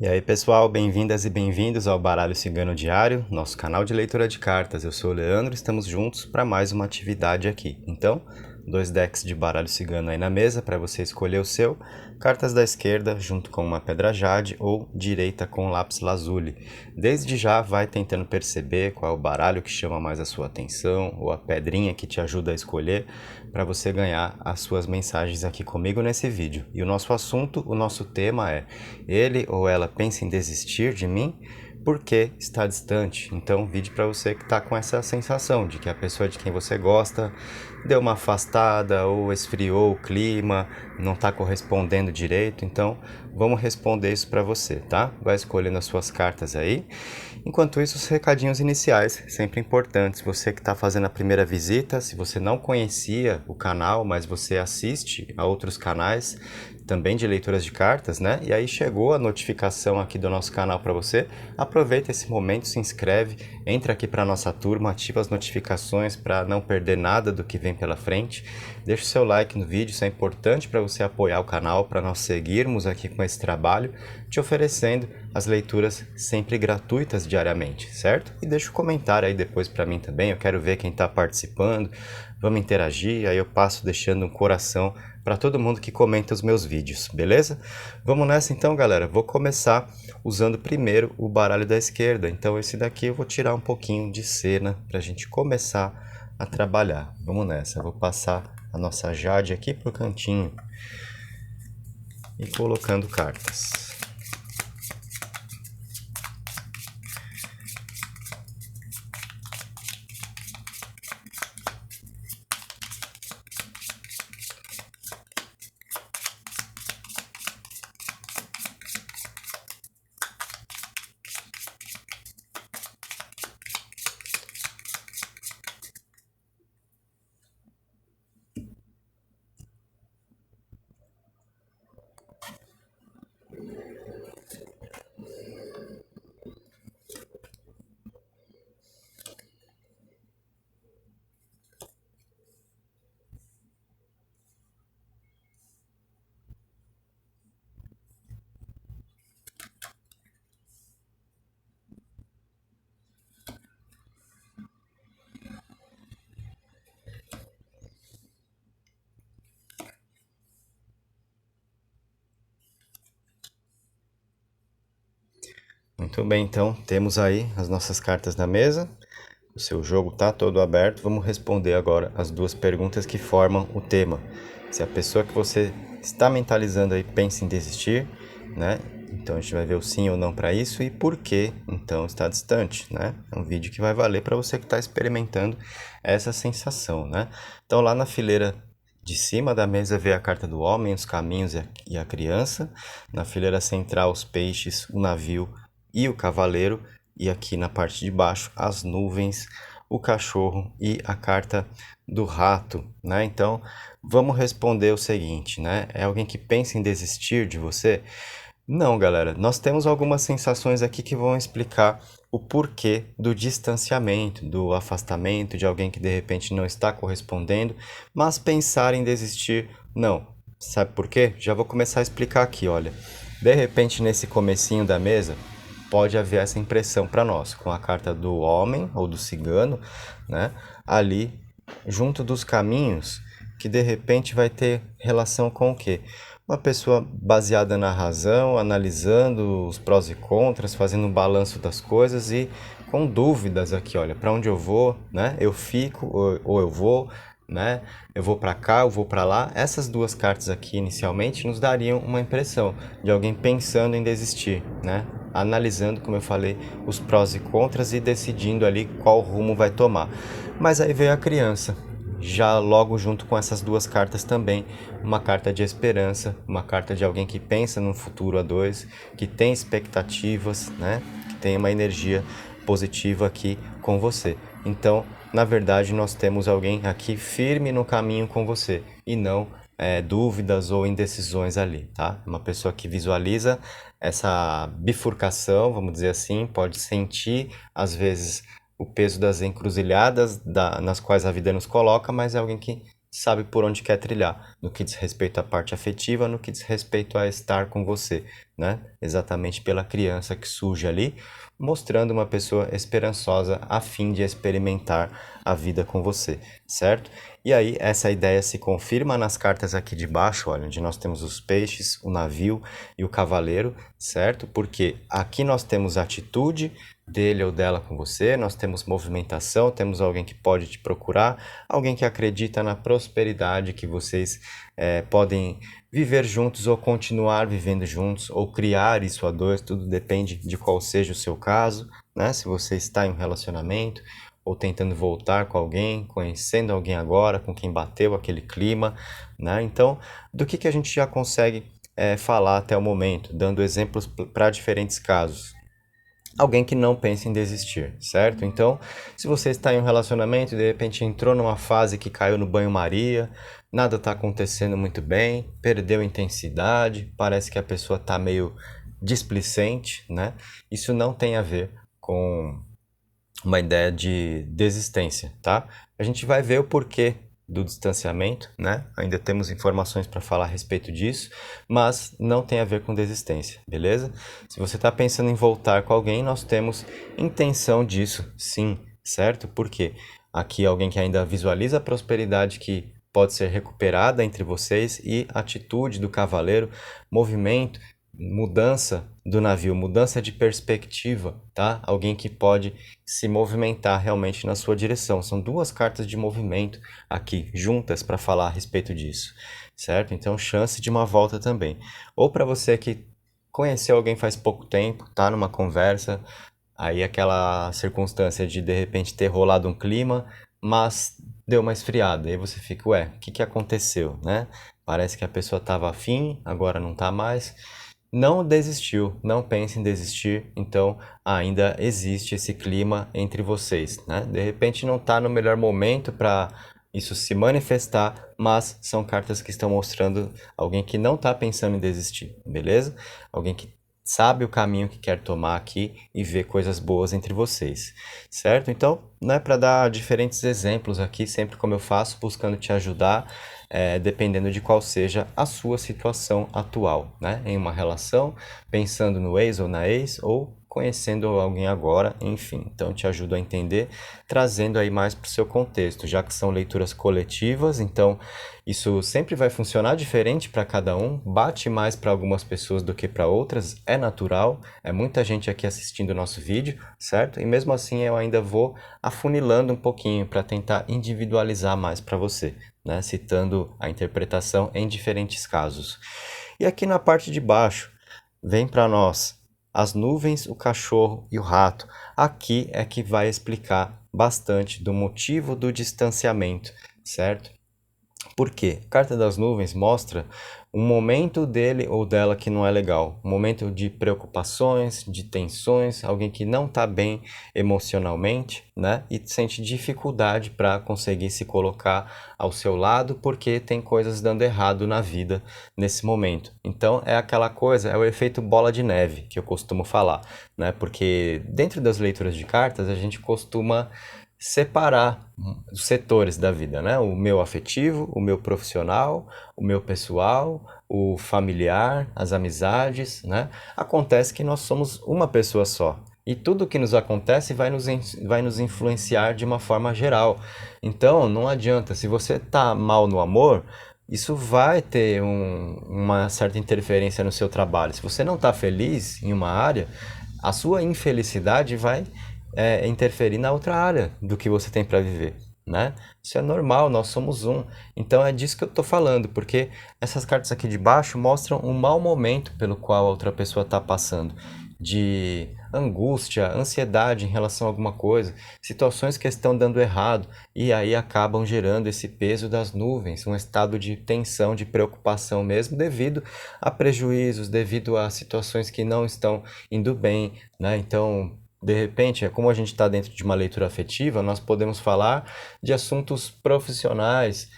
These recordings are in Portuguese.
E aí, pessoal, bem-vindas e bem-vindos ao Baralho Cigano Diário, nosso canal de leitura de cartas. Eu sou o Leandro, estamos juntos para mais uma atividade aqui. Então, 2 decks de baralho cigano aí na mesa para você escolher o seu. Cartas da esquerda junto com uma pedra jade ou direita com lápis lazuli. Desde já vai tentando perceber qual é o baralho que chama mais a sua atenção ou a pedrinha que te ajuda a escolher para você ganhar as suas mensagens aqui comigo nesse vídeo. E o nosso assunto, o nosso tema é: ele ou ela pensa em desistir de mim porque está distante. Então, vídeo para você que está com essa sensação de que a pessoa de quem você gosta deu uma afastada ou esfriou o clima, não está correspondendo direito. Então, vamos responder isso para você, tá? Vai escolhendo as suas cartas aí. Enquanto isso, os recadinhos iniciais, sempre importantes. Você que está fazendo a primeira visita, se você não conhecia o canal, mas você assiste a outros canais também de leituras de cartas, né? E aí chegou a notificação aqui do nosso canal para você. Aproveita esse momento, se inscreve, entra aqui para nossa turma, ativa as notificações para não perder nada do que vem pela frente. Deixa o seu like no vídeo, isso é importante para você apoiar o canal, para nós seguirmos aqui com esse trabalho, te oferecendo as leituras sempre gratuitas diariamente, certo? E deixa um comentário aí depois para mim também, eu quero ver quem está participando, vamos interagir, aí eu passo deixando um coração para todo mundo que comenta os meus vídeos, beleza? Vamos nessa então, galera. Vou começar usando primeiro o baralho da esquerda. Então esse daqui eu vou tirar um pouquinho de cena para a gente começar a trabalhar. Vamos nessa. Eu vou passar a nossa Jade aqui pro cantinho e colocando cartas. Muito bem, então temos aí as nossas cartas na mesa. O seu jogo está todo aberto. Vamos responder agora as duas perguntas que formam o tema. Se a pessoa que você está mentalizando aí pensa em desistir, né? Então a gente vai ver o sim ou não para isso e por que então está distante, né? É um vídeo que vai valer para você que está experimentando essa sensação, né? Então lá na fileira de cima da mesa vê a carta do homem, os caminhos e a criança. Na fileira central os peixes, o navio e o cavaleiro. E aqui na parte de baixo as nuvens, o cachorro e a carta do rato, né? Então vamos responder o seguinte, né? É alguém que pensa em desistir de você? Não, galera. Nós temos algumas sensações aqui que vão explicar o porquê do distanciamento, do afastamento de alguém que de repente não está correspondendo, mas pensar em desistir, não. Sabe por quê? Já vou começar a explicar aqui, olha. De repente nesse comecinho da mesa, pode haver essa impressão para nós, com a carta do homem ou do cigano, né? Ali junto dos caminhos, que de repente vai ter relação com o quê? Uma pessoa baseada na razão, analisando os prós e contras, fazendo um balanço das coisas e com dúvidas aqui, olha, para onde eu vou, né? Eu fico ou eu vou, né? Eu vou para cá, eu vou para lá. Essas duas cartas aqui inicialmente nos dariam uma impressão de alguém pensando em desistir, né? Analisando, como eu falei, os prós e contras e decidindo ali qual rumo vai tomar. Mas aí veio a criança, já logo junto com essas duas cartas também, uma carta de esperança, uma carta de alguém que pensa no futuro a dois, que tem expectativas, né? Que tem uma energia positiva aqui com você. Então, na verdade, nós temos alguém aqui firme no caminho com você e não dúvidas ou indecisões ali, tá? Uma pessoa que visualiza essa bifurcação, vamos dizer assim, pode sentir às vezes o peso das encruzilhadas nas quais a vida nos coloca, mas é alguém que sabe por onde quer trilhar, no que diz respeito à parte afetiva, no que diz respeito a estar com você, né? Exatamente pela criança que surge ali, mostrando uma pessoa esperançosa a fim de experimentar a vida com você, certo? E aí essa ideia se confirma nas cartas aqui de baixo, olha, onde nós temos os peixes, o navio e o cavaleiro, certo? Porque aqui nós temos a atitude dele ou dela com você, nós temos movimentação, temos alguém que pode te procurar, alguém que acredita na prosperidade que vocês podem viver juntos ou continuar vivendo juntos ou criar isso a dois, tudo depende de qual seja o seu caso, né? Se você está em um relacionamento ou tentando voltar com alguém, conhecendo alguém agora, com quem bateu aquele clima, né? Então, do que a gente já consegue falar até o momento, dando exemplos para diferentes casos. Alguém que não pensa em desistir, certo? Então, se você está em um relacionamento e de repente entrou numa fase que caiu no banho-maria, nada está acontecendo muito bem, perdeu intensidade, parece que a pessoa está meio displicente, né? Isso não tem a ver com uma ideia de desistência, tá? A gente vai ver o porquê do distanciamento, né? Ainda temos informações para falar a respeito disso, mas não tem a ver com desistência, beleza? Se você está pensando em voltar com alguém, nós temos intenção disso, sim, certo? Porque aqui alguém que ainda visualiza a prosperidade que pode ser recuperada entre vocês e atitude do cavaleiro, movimento, mudança do navio, mudança de perspectiva, tá? Alguém que pode se movimentar realmente na sua direção. São duas cartas de movimento aqui juntas para falar a respeito disso, certo? Então, chance de uma volta também. Ou para você que conheceu alguém faz pouco tempo, tá numa conversa, aí aquela circunstância de repente ter rolado um clima, mas deu uma esfriada. Aí você fica, ué, o que aconteceu, né? Parece que a pessoa estava afim, agora não está mais. Não desistiu, não pense em desistir, então ainda existe esse clima entre vocês, né? De repente não está no melhor momento para isso se manifestar, mas são cartas que estão mostrando alguém que não está pensando em desistir, beleza? Alguém que sabe o caminho que quer tomar aqui e vê coisas boas entre vocês, certo? Então, né, para dar diferentes exemplos aqui, sempre como eu faço, buscando te ajudar, dependendo de qual seja a sua situação atual, né? Em uma relação, pensando no ex ou na ex, ou conhecendo alguém agora, enfim. Então, te ajudo a entender, trazendo aí mais para o seu contexto, já que são leituras coletivas, então isso sempre vai funcionar diferente para cada um, bate mais para algumas pessoas do que para outras, é natural, é muita gente aqui assistindo o nosso vídeo, certo? E mesmo assim eu ainda vou afunilando um pouquinho para tentar individualizar mais para você, né? Citando a interpretação em diferentes casos. E aqui na parte de baixo, vem para nós as nuvens, o cachorro e o rato. Aqui é que vai explicar bastante do motivo do distanciamento, certo? Por quê? A carta das nuvens mostra um momento dele ou dela que não é legal, um momento de preocupações, de tensões, alguém que não está bem emocionalmente, né? E sente dificuldade para conseguir se colocar ao seu lado porque tem coisas dando errado na vida nesse momento. Então é aquela coisa, é o efeito bola de neve que eu costumo falar, né? Porque dentro das leituras de cartas a gente costuma separar os setores da vida, né? O meu afetivo, o meu profissional, o meu pessoal, o familiar, as amizades, né? Acontece que nós somos uma pessoa só. E tudo que nos acontece vai nos influenciar de uma forma geral. Então, não adianta. Se você está mal no amor, isso vai ter uma certa interferência no seu trabalho. Se você não está feliz em uma área, a sua infelicidade vai interferir na outra área do que você tem para viver, né? Isso é normal, nós somos um. Então é disso que eu tô falando, porque essas cartas aqui de baixo mostram um mau momento pelo qual a outra pessoa está passando, de angústia, ansiedade em relação a alguma coisa, situações que estão dando errado e aí acabam gerando esse peso das nuvens, um estado de tensão, de preocupação mesmo, devido a prejuízos, devido a situações que não estão indo bem, né? Então, de repente, é como a gente está dentro de uma leitura afetiva, nós podemos falar de assuntos profissionais,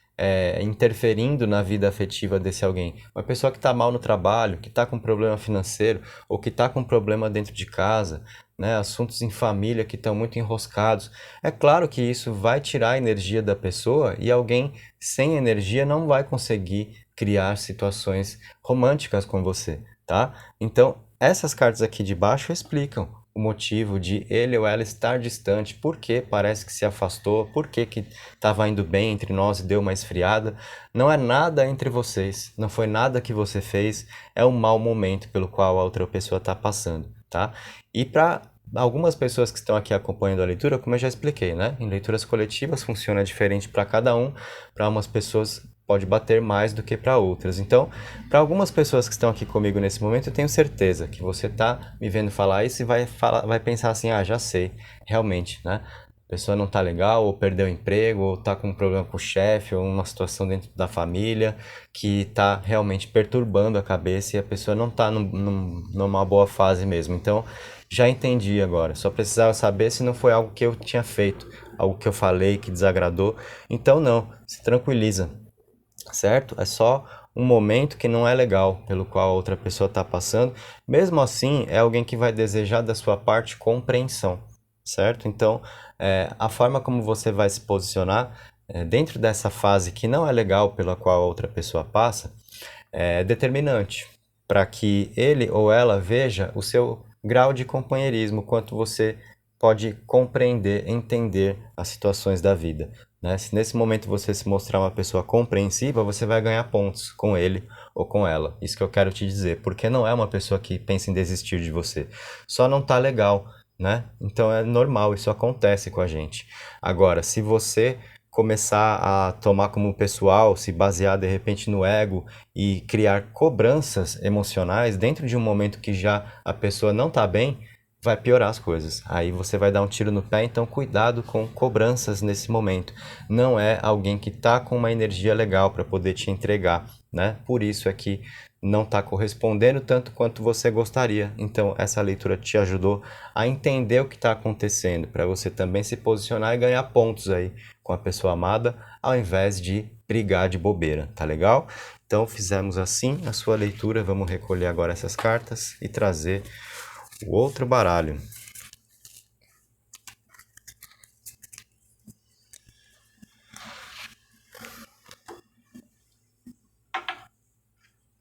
interferindo na vida afetiva desse alguém. Uma pessoa que está mal no trabalho, que está com problema financeiro, ou que está com problema dentro de casa, né? Assuntos em família que estão muito enroscados. É claro que isso vai tirar a energia da pessoa e alguém sem energia não vai conseguir criar situações românticas com você. tá? Então, essas cartas aqui de baixo explicam o motivo de ele ou ela estar distante, por que parece que se afastou, por que estava indo bem entre nós e deu uma esfriada. Não é nada entre vocês, não foi nada que você fez, é um mau momento pelo qual a outra pessoa está passando, tá? E para algumas pessoas que estão aqui acompanhando a leitura, como eu já expliquei, né? Em leituras coletivas funciona diferente para cada um, para umas pessoas pode bater mais do que para outras. Então, para algumas pessoas que estão aqui comigo nesse momento, eu tenho certeza que você está me vendo falar isso e vai pensar assim, ah, já sei, realmente, né? A pessoa não está legal, ou perdeu o emprego, ou está com um problema com o chefe, ou uma situação dentro da família que está realmente perturbando a cabeça e a pessoa não está numa boa fase mesmo. Então, já entendi agora. Só precisava saber se não foi algo que eu tinha feito, algo que eu falei que desagradou. Então, não, se tranquiliza, certo? É só um momento que não é legal, pelo qual a outra pessoa está passando. Mesmo assim, é alguém que vai desejar da sua parte compreensão, certo? Então, a forma como você vai se posicionar dentro dessa fase que não é legal pela qual a outra pessoa passa, é determinante para que ele ou ela veja o seu grau de companheirismo, quanto você pode compreender, entender as situações da vida, né? Se nesse momento você se mostrar uma pessoa compreensiva, você vai ganhar pontos com ele ou com ela. Isso que eu quero te dizer, porque não é uma pessoa que pensa em desistir de você. Só não tá legal, né? Então é normal, isso acontece com a gente. Agora, se você começar a tomar como pessoal, se basear de repente no ego e criar cobranças emocionais dentro de um momento que já a pessoa não está bem, vai piorar as coisas. Aí você vai dar um tiro no pé, então cuidado com cobranças nesse momento. Não é alguém que está com uma energia legal para poder te entregar, né? Por isso é que não está correspondendo tanto quanto você gostaria. Então essa leitura te ajudou a entender o que está acontecendo, para você também se posicionar e ganhar pontos aí com a pessoa amada, ao invés de brigar de bobeira, tá legal? Então fizemos assim a sua leitura, vamos recolher agora essas cartas e trazer o outro baralho.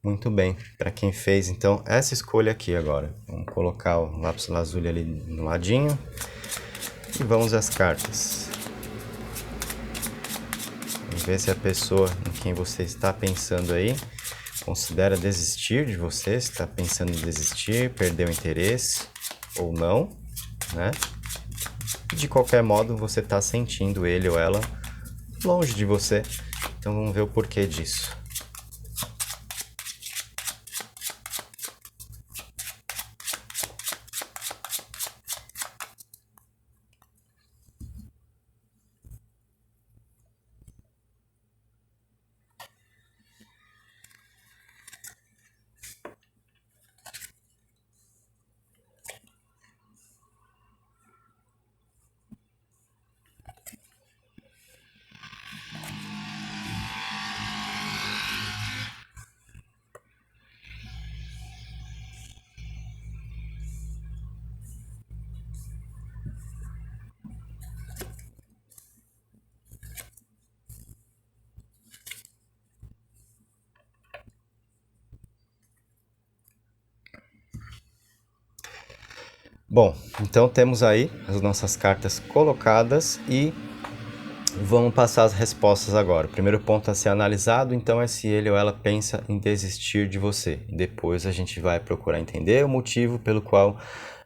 Muito bem, para quem fez então essa escolha aqui agora. Vamos colocar o lápis lazuli ali no ladinho e vamos às cartas. Vamos ver se a pessoa em quem você está pensando aí considera desistir de você, está pensando em desistir, perder o interesse ou não, né? De qualquer modo, você está sentindo ele ou ela longe de você. Então vamos ver o porquê disso. Bom, então temos aí as nossas cartas colocadas e vamos passar as respostas agora. O primeiro ponto a ser analisado, então, é se ele ou ela pensa em desistir de você. Depois a gente vai procurar entender o motivo pelo qual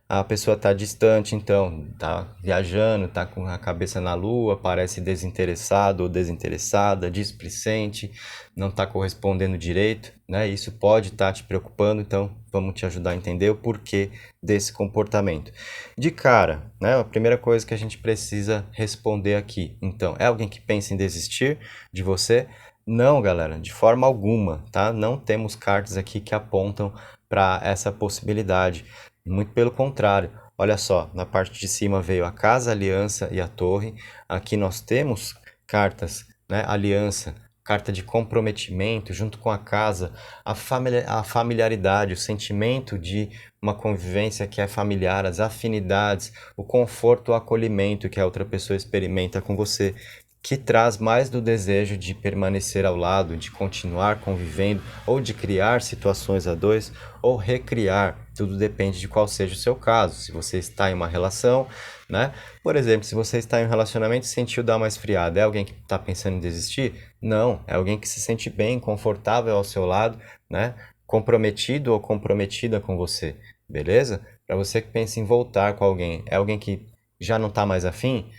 a pessoa está distante, então, está viajando, está com a cabeça na lua, parece desinteressado ou desinteressada, displicente, não está correspondendo direito, né? Isso pode estar te preocupando, então vamos te ajudar a entender o porquê desse comportamento. De cara, né? A primeira coisa que a gente precisa responder aqui, então, é alguém que pensa em desistir de você? Não, galera, de forma alguma, tá? Não temos cartas aqui que apontam para essa possibilidade. Muito pelo contrário. Olha só, na parte de cima veio a casa, a aliança e a torre. Aqui nós temos cartas, né? Aliança, carta de comprometimento, junto com a casa, a familiaridade, o sentimento de uma convivência que é familiar, as afinidades, o conforto, o acolhimento que a outra pessoa experimenta com você. que traz mais do desejo de permanecer ao lado, de continuar convivendo, ou de criar situações a dois, ou recriar. Tudo depende de qual seja o seu caso. Se você está em uma relação, né? Por exemplo, se você está em um relacionamento e sentiu dar uma esfriada, é alguém que está pensando em desistir? Não, é alguém que se sente bem, confortável ao seu lado, né? Comprometido ou comprometida com você, beleza? Para você que pensa em voltar com alguém, é alguém que já não está mais afim?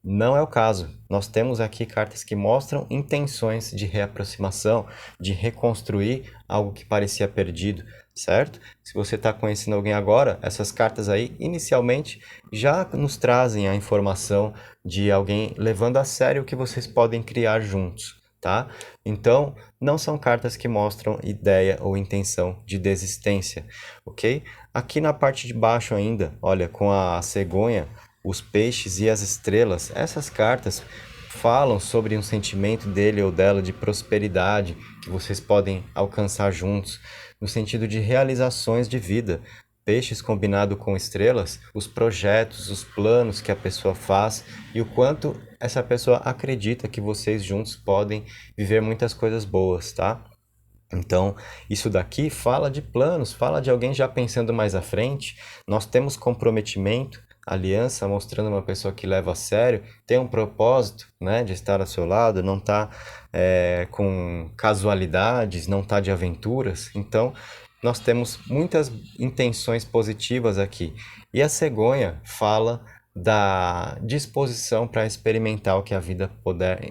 Não é o caso. Nós temos aqui cartas que mostram intenções de reaproximação, de reconstruir algo que parecia perdido, certo? Se você está conhecendo alguém agora, essas cartas aí, inicialmente, já nos trazem a informação de alguém levando a sério o que vocês podem criar juntos, tá? Então, não são cartas que mostram ideia ou intenção de desistência, ok? Aqui na parte de baixo ainda, olha, com a cegonha, os peixes e as estrelas, essas cartas falam sobre um sentimento dele ou dela de prosperidade que vocês podem alcançar juntos, no sentido de realizações de vida. Peixes combinado com estrelas, os projetos, os planos que a pessoa faz e o quanto essa pessoa acredita que vocês juntos podem viver muitas coisas boas, tá? Então, isso daqui fala de planos, fala de alguém já pensando mais à frente. Nós temos comprometimento, aliança, mostrando uma pessoa que leva a sério, tem um propósito, né, de estar ao seu lado, não está com casualidades, não está de aventuras. Então, nós temos muitas intenções positivas aqui. E a cegonha fala da disposição para experimentar o que a vida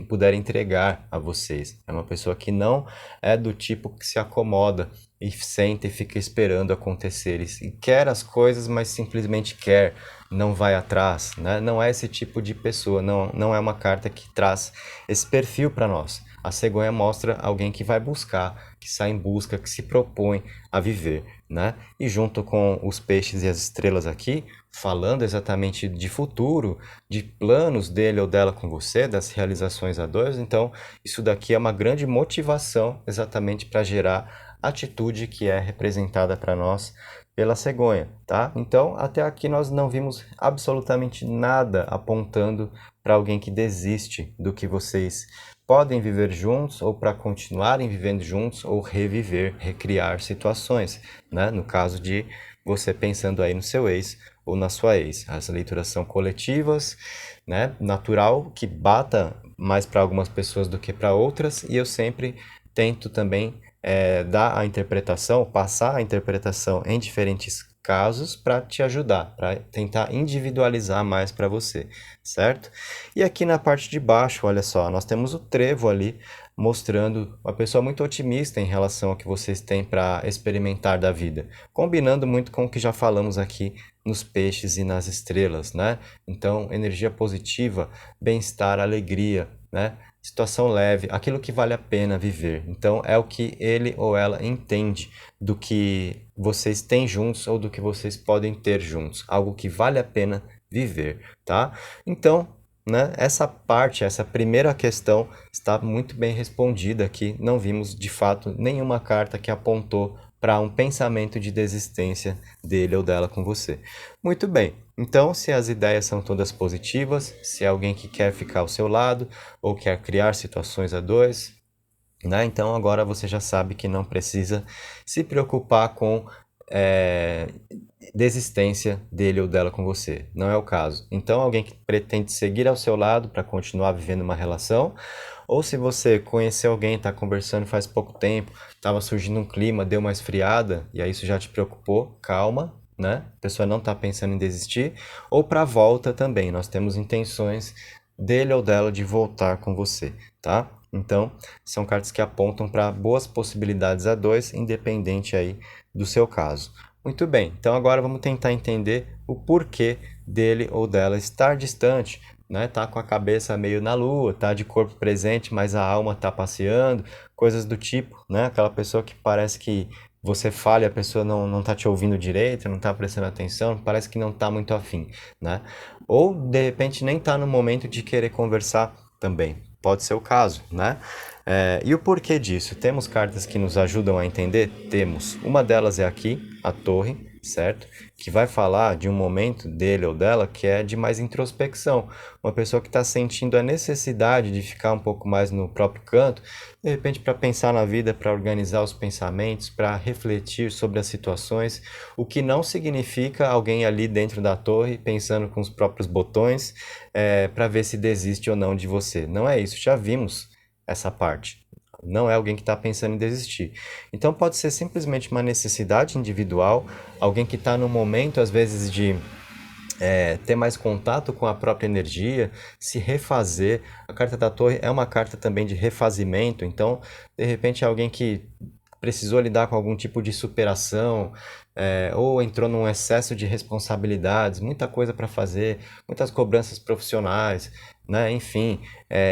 puder entregar a vocês. É uma pessoa que não é do tipo que se acomoda e senta e fica esperando acontecer e quer as coisas, mas simplesmente quer, não vai atrás, né? Não é esse tipo de pessoa, não é uma carta que traz esse perfil para nós. A cegonha mostra alguém que vai buscar, que sai em busca, que se propõe a viver, né? E junto com os peixes e as estrelas aqui, falando exatamente de futuro, de planos dele ou dela com você, das realizações a dois, então isso daqui é uma grande motivação exatamente para gerar atitude que é representada para nós pela cegonha, tá? Então, até aqui nós não vimos absolutamente nada apontando para alguém que desiste do que vocês podem viver juntos ou para continuarem vivendo juntos ou reviver, recriar situações, né? No caso de você pensando aí no seu ex ou na sua ex. As leituras são coletivas, né? Natural que bata mais para algumas pessoas do que para outras e eu sempre tento também dar a interpretação, passar a interpretação em diferentes casos para te ajudar, para tentar individualizar mais para você, certo? E aqui na parte de baixo, olha só, nós temos o trevo ali mostrando uma pessoa muito otimista em relação ao que vocês têm para experimentar da vida, combinando muito com o que já falamos aqui nos peixes e nas estrelas, né? Então, energia positiva, bem-estar, alegria, né? Situação leve, aquilo que vale a pena viver. Então, é o que ele ou ela entende do que vocês têm juntos ou do que vocês podem ter juntos. Algo que vale a pena viver, tá? Então, né, essa parte, essa primeira questão está muito bem respondida aqui. Não vimos, de fato, nenhuma carta que apontou para um pensamento de desistência dele ou dela com você. Muito bem. Então, se as ideias são todas positivas, se é alguém que quer ficar ao seu lado ou quer criar situações a dois, né? Então agora você já sabe que não precisa se preocupar com desistência dele ou dela com você. Não é o caso. Então, alguém que pretende seguir ao seu lado para continuar vivendo uma relação, ou se você conheceu alguém, está conversando faz pouco tempo, estava surgindo um clima, deu uma esfriada, e aí isso já te preocupou, calma, né? A pessoa não está pensando em desistir, ou para volta também, nós temos intenções dele ou dela de voltar com você, tá? Então, são cartas que apontam para boas possibilidades a dois, independente aí do seu caso. Muito bem, então agora vamos tentar entender o porquê dele ou dela estar distante, né? Tá com a cabeça meio na lua, tá de corpo presente, mas a alma tá passeando, coisas do tipo, né? Aquela pessoa que parece que você fala e a pessoa não tá te ouvindo direito, não tá prestando atenção, parece que não tá muito afim, né? Ou, de repente, nem tá no momento de querer conversar também. Pode ser o caso, né? E o porquê disso? Temos cartas que nos ajudam a entender? Temos. Uma delas é aqui, a torre, certo? Que vai falar de um momento dele ou dela que é de mais introspecção. Uma pessoa que está sentindo a necessidade de ficar um pouco mais no próprio canto, de repente para pensar na vida, para organizar os pensamentos, para refletir sobre as situações, o que não significa alguém ali dentro da torre pensando com os próprios botões para ver se desiste ou não de você. Não é isso, já vimos essa parte. Não é alguém que está pensando em desistir. Então pode ser simplesmente uma necessidade individual, alguém que está no momento, às vezes, de ter mais contato com a própria energia, se refazer. A carta da Torre é uma carta também de refazimento, então, de repente, é alguém que precisou lidar com algum tipo de superação, ou entrou num excesso de responsabilidades, muita coisa para fazer, muitas cobranças profissionais, né? Enfim,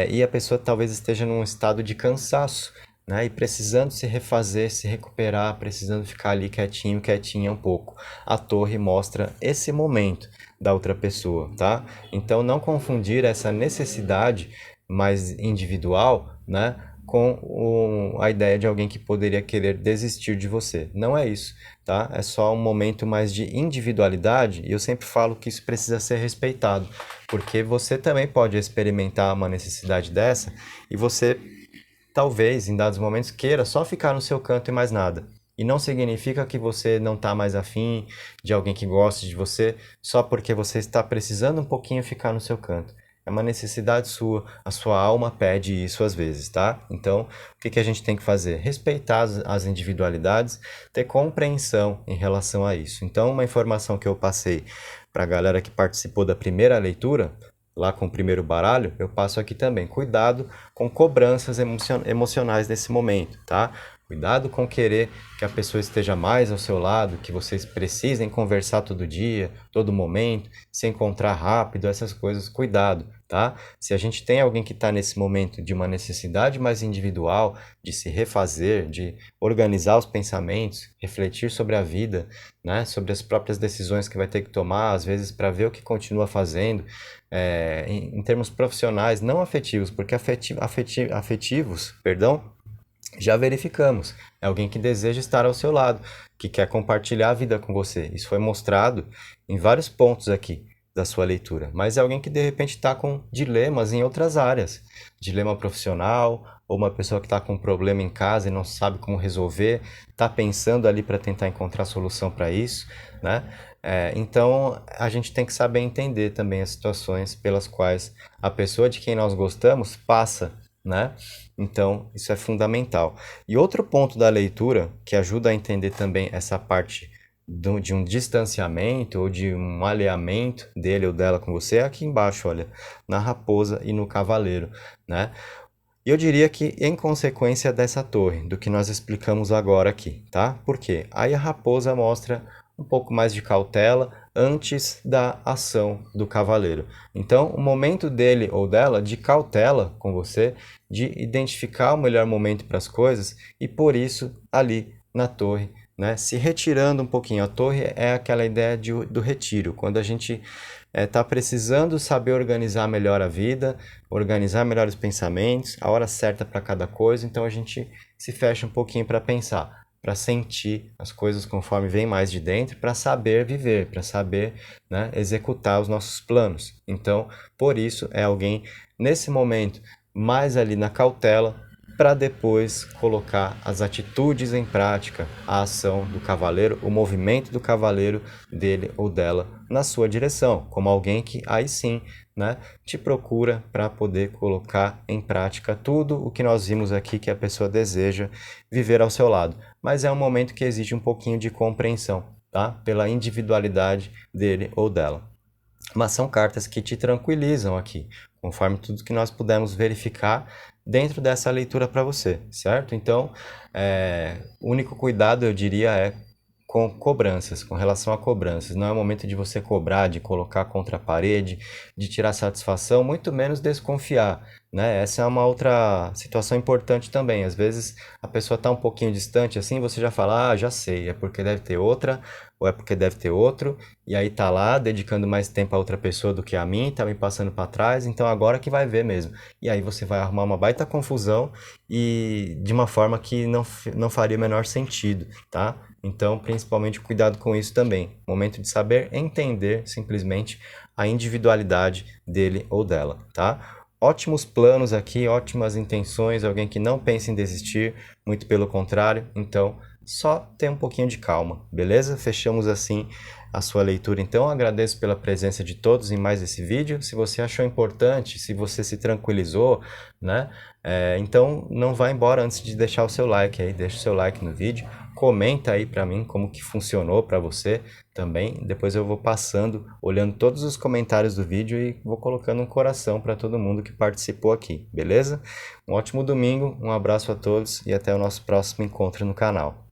e a pessoa talvez esteja num estado de cansaço, né? E precisando se refazer, se recuperar, precisando ficar ali quietinho, quietinha um pouco. A torre mostra esse momento da outra pessoa, tá? Então não confundir essa necessidade mais individual, né, com a ideia de alguém que poderia querer desistir de você. Não é isso, tá? É só um momento mais de individualidade e eu sempre falo que isso precisa ser respeitado, porque você também pode experimentar uma necessidade dessa e você talvez em dados momentos queira só ficar no seu canto e mais nada. E não significa que você não está mais afim de alguém que goste de você só porque você está precisando um pouquinho ficar no seu canto. É uma necessidade sua, a sua alma pede isso às vezes, tá? Então, o que a gente tem que fazer? Respeitar as individualidades, ter compreensão em relação a isso. Então, uma informação que eu passei para a galera que participou da primeira leitura, lá com o primeiro baralho, eu passo aqui também. Cuidado com cobranças emocionais nesse momento, tá? Cuidado com querer que a pessoa esteja mais ao seu lado, que vocês precisem conversar todo dia, todo momento, se encontrar rápido, essas coisas. Cuidado, tá? Se a gente tem alguém que está nesse momento de uma necessidade mais individual, de se refazer, de organizar os pensamentos, refletir sobre a vida, né? Sobre as próprias decisões que vai ter que tomar, às vezes para ver o que continua fazendo, em termos profissionais, não afetivos, porque afetivos, perdão, já verificamos. É alguém que deseja estar ao seu lado, que quer compartilhar a vida com você. Isso foi mostrado em vários pontos aqui da sua leitura. Mas é alguém que de repente está com dilemas em outras áreas. Dilema profissional, ou uma pessoa que está com um problema em casa e não sabe como resolver, está pensando ali para tentar encontrar solução para isso, né? Então a gente tem que saber entender também as situações pelas quais a pessoa de quem nós gostamos passa, né? Então, isso é fundamental. E outro ponto da leitura que ajuda a entender também essa parte de um distanciamento ou de um alinhamento dele ou dela com você é aqui embaixo, olha, na raposa e no cavaleiro, né? E eu diria que em consequência dessa torre, do que nós explicamos agora aqui, tá? Por quê? Aí a raposa mostra um pouco mais de cautela antes da ação do cavaleiro. Então, o momento dele ou dela de cautela com você, de identificar o melhor momento para as coisas e por isso ali na torre, né, se retirando um pouquinho. A torre é aquela ideia do retiro, quando a gente está precisando saber organizar melhor a vida, organizar melhor os pensamentos, a hora certa para cada coisa, então a gente se fecha um pouquinho para pensar, para sentir as coisas conforme vem mais de dentro, para saber viver, para saber, né, executar os nossos planos. Então, por isso, é alguém nesse momento mais ali na cautela, para depois colocar as atitudes em prática, a ação do cavaleiro, o movimento do cavaleiro dele ou dela na sua direção, como alguém que aí sim, né, te procura para poder colocar em prática tudo o que nós vimos aqui que a pessoa deseja viver ao seu lado. Mas é um momento que exige um pouquinho de compreensão, tá? Pela individualidade dele ou dela. Mas são cartas que te tranquilizam aqui, conforme tudo que nós pudemos verificar dentro dessa leitura para você, certo? Então, o único cuidado, eu diria, é com cobranças, com relação a cobranças. Não é o momento de você cobrar, de colocar contra a parede, de tirar satisfação, muito menos desconfiar, né? Essa é uma outra situação importante também. Às vezes a pessoa está um pouquinho distante assim, você já fala, ah, já sei, é porque deve ter outra, ou é porque deve ter outro, e aí tá lá dedicando mais tempo a outra pessoa do que a mim, tá me passando para trás, então agora que vai ver mesmo. E aí você vai arrumar uma baita confusão e de uma forma que não faria o menor sentido, tá? Então, principalmente, cuidado com isso também. Momento de saber entender simplesmente a individualidade dele ou dela, tá? Ótimos planos aqui, ótimas intenções, alguém que não pensa em desistir, muito pelo contrário. Então, só ter um pouquinho de calma, beleza? Fechamos assim a sua leitura. Então, agradeço pela presença de todos em mais esse vídeo. Se você achou importante, se você se tranquilizou, né? Então, não vá embora antes de deixar o seu like aí. Deixa o seu like no vídeo. Comenta aí para mim como que funcionou para você também. Depois eu vou passando, olhando todos os comentários do vídeo e vou colocando um coração para todo mundo que participou aqui, beleza? Um ótimo domingo, um abraço a todos e até o nosso próximo encontro no canal.